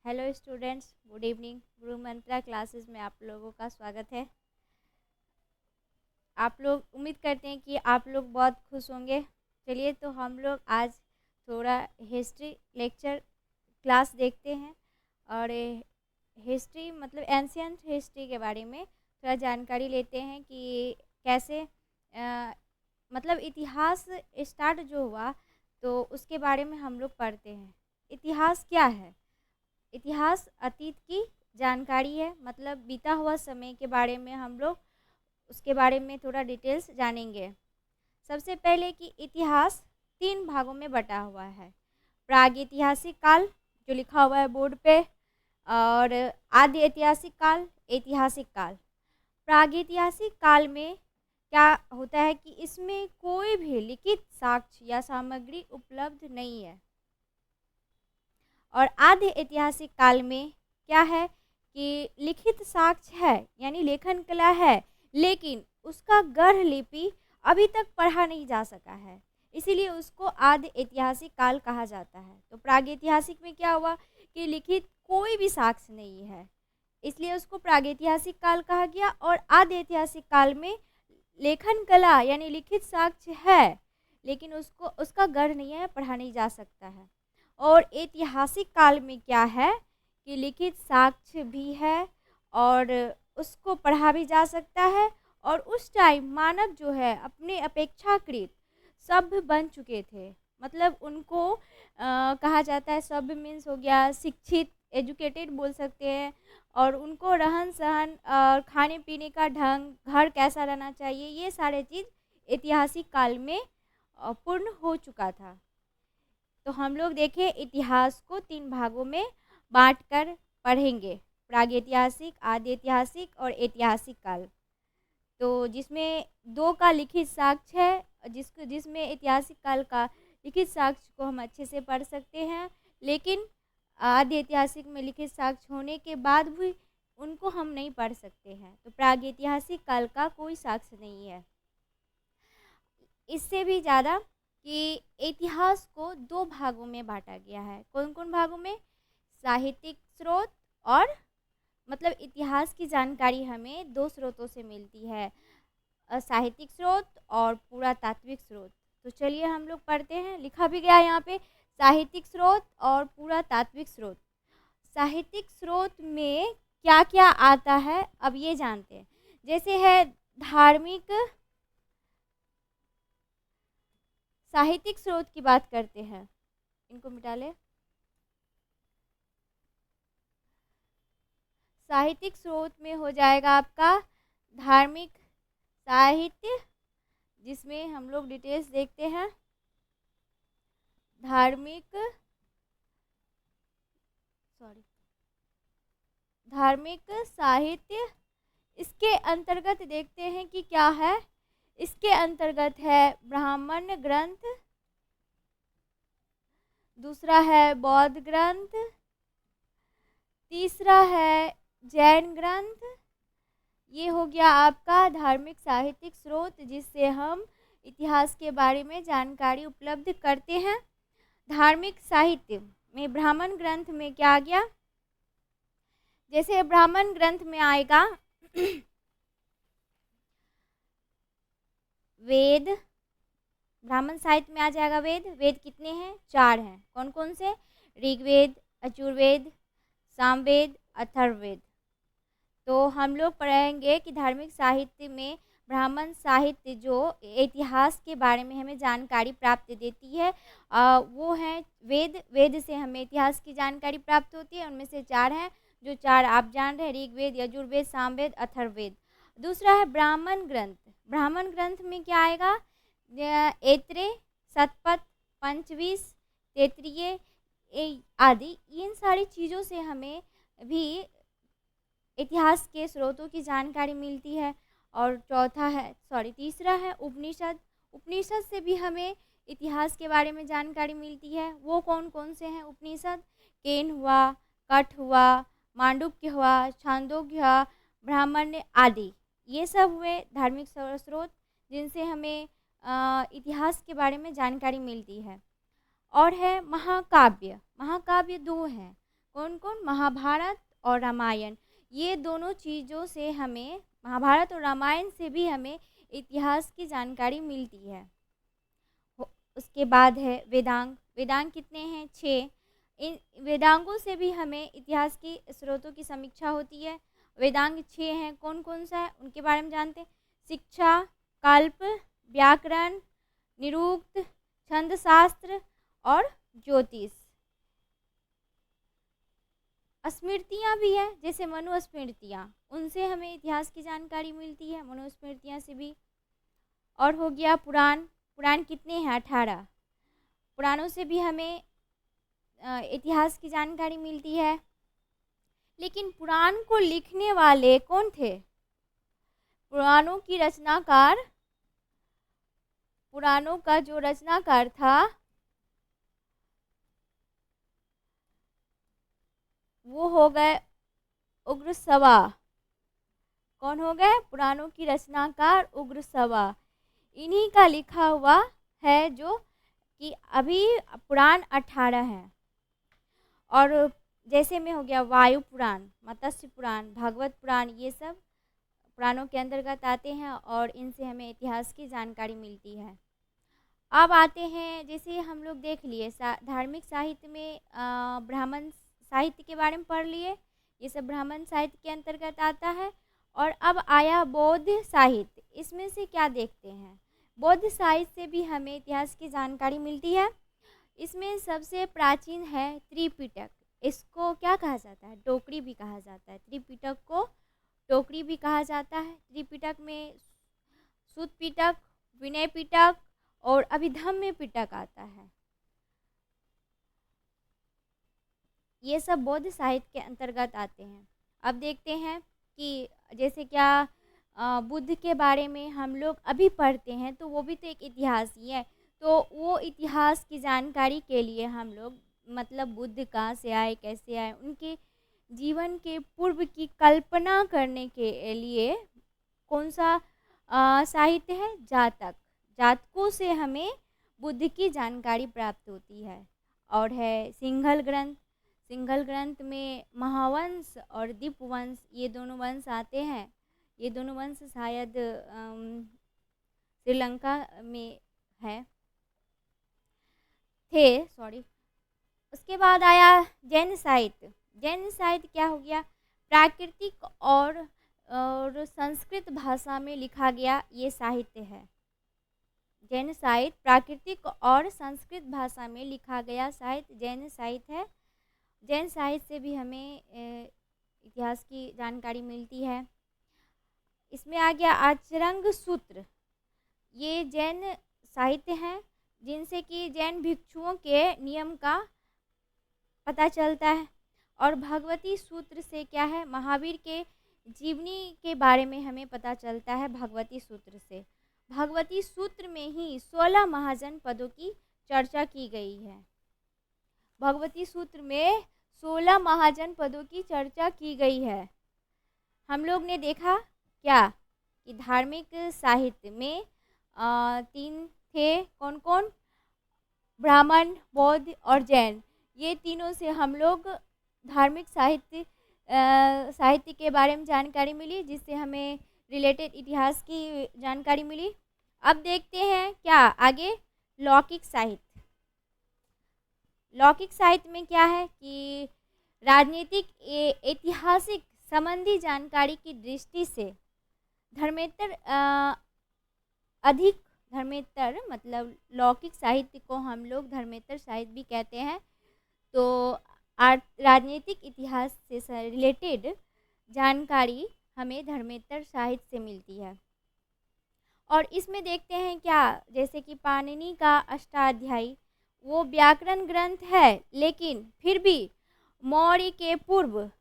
Hello students, good evening. गुरु मंत्रा classes में आप लोगों का स्वागत है। आप लोग उम्मीद करते हैं कि आप लोग बहुत खुश होंगे। चलिए तो हम लोग आज थोड़ा हिस्ट्री लेक्चर क्लास देखते हैं और हिस्ट्री मतलब एंशियंट हिस्ट्री के बारे में थोड़ा जानकारी लेते हैं कि कैसे मतलब इतिहास स्टार्ट जो हुआ तो उसके बारे में हम लोग पढ़ते हैं। इतिहास क्या है? इतिहास अतीत की जानकारी है, मतलब बीता हुआ समय के बारे में हम लोग उसके बारे में थोड़ा डिटेल्स जानेंगे। सबसे पहले कि इतिहास 3 भागों में बटा हुआ है। प्रागैतिहासिक काल जो लिखा हुआ है बोर्ड पे, और आदि ऐतिहासिक काल, ऐतिहासिक काल। प्रागैतिहासिक काल में क्या होता है कि इसमें कोई भी लिखित साक्ष्य या सामग्री उपलब्ध नहीं है। और आधे ऐतिहासिक काल में क्या है कि लिखित साक्ष्य है यानी लेखन कला है, लेकिन उसका गढ़ लिपि अभी तक पढ़ा नहीं जा सका है, इसीलिए उसको आधे ऐतिहासिक काल कहा जाता है। तो प्रागैतिहासिक में क्या हुआ कि लिखित कोई भी साक्ष्य नहीं है, इसलिए उसको प्रागैतिहासिक काल कहा गया। और आधे ऐतिहासिक काल में लेखन कला यानी लिखित साक्ष्य है, लेकिन उसको उसका गढ़ नहीं है, पढ़ा नहीं जा सकता है। और ऐतिहासिक काल में क्या है कि लिखित साक्ष्य भी है और उसको पढ़ा भी जा सकता है। और उस टाइम मानव जो है अपने अपेक्षाकृत सभ्य बन चुके थे, मतलब उनको कहा जाता है सभ्य मीन्स हो गया शिक्षित, एजुकेटेड बोल सकते हैं। और उनको रहन सहन और खाने पीने का ढंग, घर कैसा रहना चाहिए, ये सारे चीज़ ऐतिहासिक काल में पूर्ण हो चुका था। तो हम लोग देखें इतिहास को 3 भागों में बांटकर पढ़ेंगे, प्रागैतिहासिक, आदि ऐतिहासिक और ऐतिहासिक काल। तो जिसमें 2 का लिखित साक्ष्य है, जिसमें ऐतिहासिक काल का लिखित साक्ष्य को हम अच्छे से पढ़ सकते हैं, लेकिन आदि ऐतिहासिक में लिखित साक्ष्य होने के बाद भी उनको हम नहीं पढ़ सकते हैं। तो प्रागैतिहासिक काल का कोई साक्ष्य नहीं है। इससे भी ज़्यादा कि इतिहास को 2 भागों में बांटा गया है। कौन कौन भागों में? साहित्यिक स्रोत, और मतलब इतिहास की जानकारी हमें 2 स्रोतों से मिलती है, साहित्यिक स्रोत और पुरातात्विक स्रोत। तो चलिए हम लोग पढ़ते हैं, लिखा भी गया है यहाँ पे साहित्यिक स्रोत और पुरातात्विक स्रोत। साहित्यिक स्रोत में क्या क्या आता है अब ये जानते हैं। जैसे है धार्मिक, साहित्यिक स्रोत की बात करते हैं, इनको मिटा ले। साहित्यिक स्रोत में हो जाएगा आपका धार्मिक साहित्य, जिसमें हम लोग डिटेल्स देखते हैं। धार्मिक धार्मिक साहित्य, इसके अंतर्गत देखते हैं कि क्या है। इसके अंतर्गत है ब्राह्मण ग्रंथ, दूसरा है बौद्ध ग्रंथ, तीसरा है जैन ग्रंथ। ये हो गया आपका धार्मिक साहित्यिक स्रोत, जिससे हम इतिहास के बारे में जानकारी उपलब्ध करते हैं। धार्मिक साहित्य में ब्राह्मण ग्रंथ में क्या आ गया? जैसे ब्राह्मण ग्रंथ में आएगा वेद, ब्राह्मण साहित्य में आ जाएगा वेद। वेद कितने हैं? 4 हैं। कौन कौन से? ऋग्वेद, यजुर्वेद, सामवेद, अथर्ववेद। तो हम लोग पढ़ेंगे कि धार्मिक साहित्य में ब्राह्मण साहित्य जो इतिहास के बारे में हमें जानकारी प्राप्त देती है वो है वेद। वेद से हमें इतिहास की जानकारी प्राप्त होती है। उनमें से 4 हैं, जो 4 आप जान रहे हैं, ऋग्वेद, यजुर्वेद, सामवेद, अथर्ववेद। दूसरा है ब्राह्मण ग्रंथ। ब्राह्मण ग्रंथ में क्या आएगा? ऐत्रेय, शतपथ, पंचवीस, तैत्तिरीय आदि। इन सारी चीज़ों से हमें भी इतिहास के स्रोतों की जानकारी मिलती है। और तीसरा है उपनिषद। उपनिषद से भी हमें इतिहास के बारे में जानकारी मिलती है। वो कौन कौन से हैं उपनिषद? केन हुआ, कठ हुआ, मांडुक्य हुआ, छांदोग्य हुआ, ब्राह्मण्य आदि। ये सब हुए धार्मिक स्रोत जिनसे हमें इतिहास के बारे में जानकारी मिलती है। और है महाकाव्य। महाकाव्य 2 हैं। कौन कौन? महाभारत और रामायण। ये दोनों चीज़ों से हमें, महाभारत और रामायण से भी हमें इतिहास की जानकारी मिलती है। उसके बाद है वेदांग। वेदांग कितने हैं? 6। इन वेदांगों से भी हमें इतिहास की स्रोतों की समीक्षा होती है। वेदांग 6 हैं। कौन कौन सा है उनके बारे में जानते हैं। शिक्षा, कल्प, व्याकरण, निरुक्त, छंद शास्त्र और ज्योतिष। स्मृतियाँ भी हैं, जैसे मनुस्मृतियाँ, उनसे हमें इतिहास की जानकारी मिलती है, मनुस्मृतियाँ से भी। और हो गया पुराण। पुराण कितने हैं? 18। पुराणों से भी हमें इतिहास की जानकारी मिलती है। लेकिन पुराण को लिखने वाले कौन थे? पुराणों की रचनाकार, पुराणों का जो रचनाकार था वो हो गए उग्रश्रवा। कौन हो गए? पुराणों की रचनाकार उग्रश्रवा। इन्हीं का लिखा हुआ है जो कि अभी पुराण 18 हैं। और जैसे में हो गया वायु पुराण, मत्स्य पुराण, भागवत पुराण, ये सब पुराणों के अंतर्गत आते हैं और इनसे हमें इतिहास की जानकारी मिलती है। अब आते हैं, जैसे हम लोग देख लिए धार्मिक साहित्य में ब्राह्मण साहित्य के बारे में पढ़ लिए, ये सब ब्राह्मण साहित्य के अंतर्गत आता है। और अब आया बौद्ध साहित्य। इसमें से क्या देखते हैं? बौद्ध साहित्य से भी हमें इतिहास की जानकारी मिलती है। इसमें सबसे प्राचीन है त्रिपिटक। इसको क्या कहा जाता है? टोकरी भी कहा जाता है। त्रिपिटक को टोकरी भी कहा जाता है। त्रिपिटक में सूत पिटक, विनय पिटक और अभिधम्य पिटक आता है। ये सब बौद्ध साहित्य के अंतर्गत आते हैं। अब देखते हैं कि जैसे क्या बुद्ध के बारे में हम लोग अभी पढ़ते हैं, तो वो भी तो एक इतिहास ही है। तो वो इतिहास की जानकारी के लिए हम लोग, मतलब बुद्ध कहाँ से आए, कैसे आए, उनके जीवन के पूर्व की कल्पना करने के लिए कौन सा साहित्य है? जातक। जातकों से हमें बुद्ध की जानकारी प्राप्त होती है। और है सिंहल ग्रंथ। सिंहल ग्रंथ में महावंश और दीपवंश, ये दोनों वंश आते हैं। ये दोनों वंश शायद श्रीलंका में है थे, सॉरी। उसके बाद आया जैन साहित्य। जैन साहित्य क्या हो गया? प्राकृतिक और संस्कृत भाषा में लिखा गया ये साहित्य है। जैन साहित्य प्राकृतिक और संस्कृत भाषा में लिखा गया साहित्य जैन साहित्य है। जैन साहित्य से भी हमें इतिहास की जानकारी मिलती है। इसमें आ गया आचरंग सूत्र। ये जैन साहित्य हैं जिनसे कि जैन भिक्षुओं के नियम का पता चलता है। और भगवती सूत्र से क्या है? महावीर के जीवनी के बारे में हमें पता चलता है भगवती सूत्र से। भगवती सूत्र में ही 16 महाजन पदों की चर्चा की गई है। भगवती सूत्र में 16 महाजन पदों की चर्चा की गई है। हम लोग ने देखा क्या कि धार्मिक साहित्य में 3 थे। कौन कौन? ब्राह्मण, बौद्ध और जैन। ये तीनों से हम लोग धार्मिक साहित्य के बारे में जानकारी मिली, जिससे हमें रिलेटेड इतिहास की जानकारी मिली। अब देखते हैं क्या आगे, लौकिक साहित्य। लौकिक साहित्य में क्या है कि राजनीतिक ऐतिहासिक संबंधी जानकारी की दृष्टि से धर्मेतर अधिक, धर्मेतर मतलब लौकिक साहित्य को हम लोग धर्मेतर साहित्य भी कहते हैं। तो राजनीतिक इतिहास से रिलेटेड जानकारी हमें धर्मेतर साहित्य से मिलती है। और इसमें देखते हैं क्या, जैसे कि पाणिनि का अष्टाध्यायी वो व्याकरण ग्रंथ है, लेकिन फिर भी मौर्य के पूर्व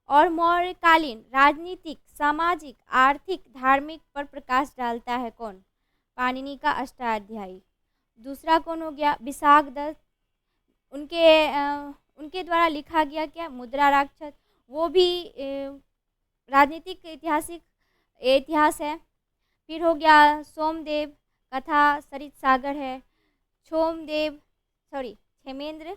और मौर्यकालीन राजनीतिक, सामाजिक, आर्थिक, धार्मिक पर प्रकाश डालता है। कौन? पाणिनि का अष्टाध्यायी। दूसरा कौन हो गया? विशाखदत्त। उनके द्वारा लिखा गया क्या? मुद्रा राक्षस। वो भी राजनीतिक ऐतिहासिक इतिहास है। फिर हो गया सोमदेव कथा सरित सागर है। क्षेमेंद्र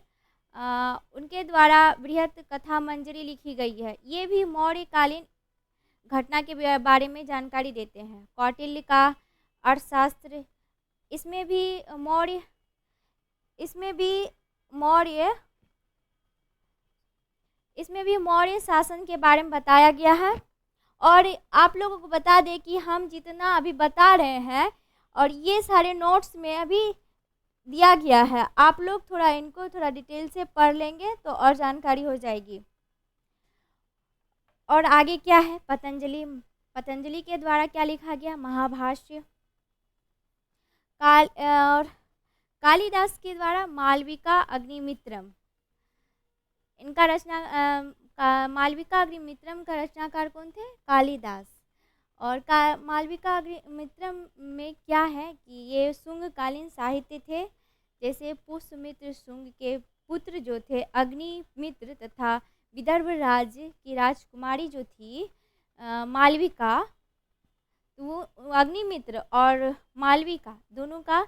उनके द्वारा बृहत कथा मंजरी लिखी गई है। ये भी मौर्यकालीन घटना के बारे में जानकारी देते हैं। कौटिल्य का अर्थशास्त्र, इसमें भी मौर्य शासन के बारे में बताया गया है। और आप लोगों को बता दें कि हम जितना अभी बता रहे हैं और ये सारे नोट्स में अभी दिया गया है, आप लोग थोड़ा इनको थोड़ा डिटेल से पढ़ लेंगे तो और जानकारी हो जाएगी। और आगे क्या है, पतंजलि के द्वारा क्या लिखा गया, महाभाष्य। और कालिदास के द्वारा मालविका अग्निमित्रम, इनका रचना मालविका अग्निमित्रम का रचनाकार कौन थे, कालिदास। और मालविका अग्निमित्रम में क्या है कि ये शुंगकालीन साहित्य थे। जैसे पुष्यमित्र शुंग के पुत्र जो थे अग्निमित्र तथा विदर्भ राज्य की राजकुमारी जो थी मालविका, वो अग्निमित्र और मालविका दोनों का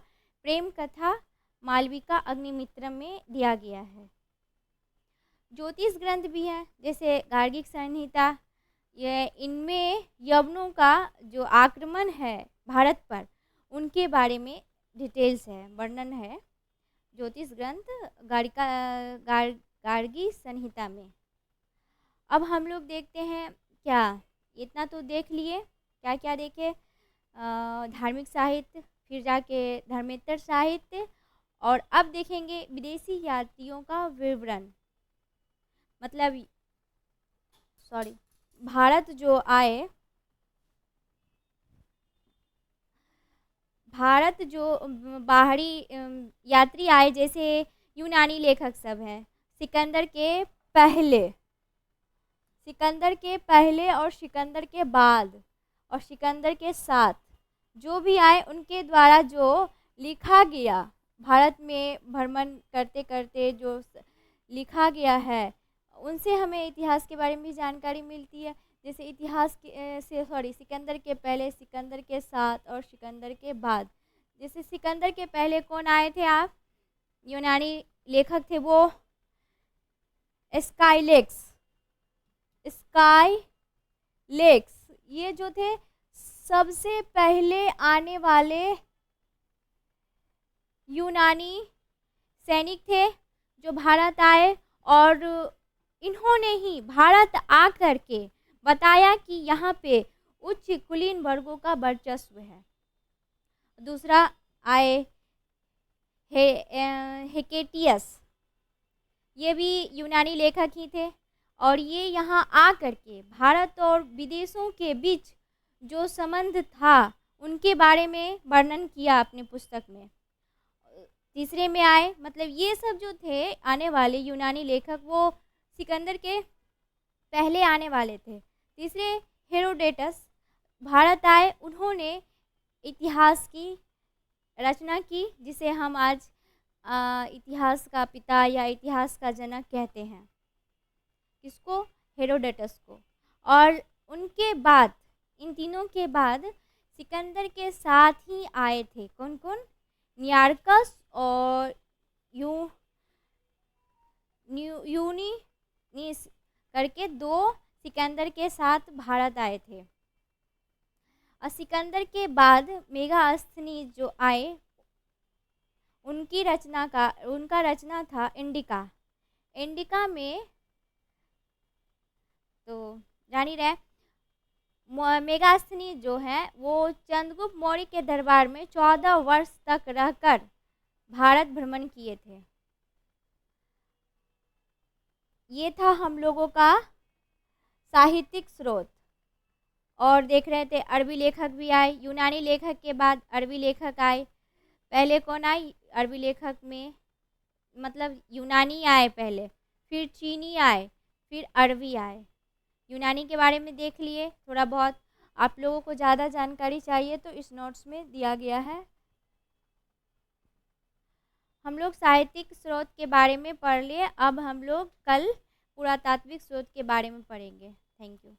प्रेम कथा मालविका अग्निमित्रम में दिया गया है। ज्योतिष ग्रंथ भी हैं जैसे गार्गिक संहिता, ये इनमें यवनों का जो आक्रमण है भारत पर उनके बारे में डिटेल्स है, वर्णन है ज्योतिष ग्रंथ गार्गी संहिता में। अब हम लोग देखते हैं, क्या इतना तो देख लिए, क्या क्या देखे, धार्मिक साहित्य, फिर जाके धर्मेतर साहित्य, और अब देखेंगे विदेशी यात्रियों का विवरण। मतलब भारत जो आए, भारत जो बाहरी यात्री आए, जैसे यूनानी लेखक सब हैं, सिकंदर के पहले और सिकंदर के बाद और सिकंदर के साथ जो भी आए, उनके द्वारा जो लिखा गया, भारत में भ्रमण करते करते जो लिखा गया है, उनसे हमें इतिहास के बारे में भी जानकारी मिलती है। जैसे इतिहास सिकंदर के पहले, सिकंदर के साथ और सिकंदर के बाद। जैसे सिकंदर के पहले कौन आए थे, आप यूनानी लेखक थे वो स्काइलेक्स, ये जो थे सबसे पहले आने वाले यूनानी सैनिक थे जो भारत आए, और इन्होंने ही भारत आकर के बताया कि यहाँ पे उच्च कुलीन वर्गों का वर्चस्व है। दूसरा आए हेकेटियस, ये भी यूनानी लेखक ही थे, और ये यहाँ आकर के भारत और विदेशों के बीच जो संबंध था उनके बारे में वर्णन किया अपनी पुस्तक में। तीसरे में आए, मतलब ये सब जो थे आने वाले यूनानी लेखक, वो सिकंदर के पहले आने वाले थे। तीसरे हेरोडेटस भारत आए, उन्होंने इतिहास की रचना की, जिसे हम आज इतिहास का पिता या इतिहास का जनक कहते हैं, किसको, हेरोडेटस को। और उनके बाद, इन तीनों के बाद सिकंदर के साथ ही आए थे कौन कौन, नियार्कस और यूनीनिस करके दो सिकंदर के साथ भारत आए थे। और सिकंदर के बाद मेगास्थनीज जो आए, उनका रचना था इंडिका में, तो जान ही रहे, मेगास्थनीज जो है वो चंद्रगुप्त मौर्य के दरबार में 14 वर्ष तक रहकर भारत भ्रमण किए थे। ये था हम लोगों का साहित्यिक स्रोत। और देख रहे थे अरबी लेखक भी आए, यूनानी लेखक के बाद अरबी लेखक आए। पहले कौन आए अरबी लेखक में, मतलब यूनानी आए पहले, फिर चीनी आए, फिर अरबी आए। यूनानी के बारे में देख लिए थोड़ा बहुत, आप लोगों को ज़्यादा जानकारी चाहिए तो इस नोट्स में दिया गया है। हम लोग साहित्यिक स्रोत के बारे में पढ़ लिए, अब हम लोग कल पुरातात्विक स्रोत के बारे में पढ़ेंगे। Thank you.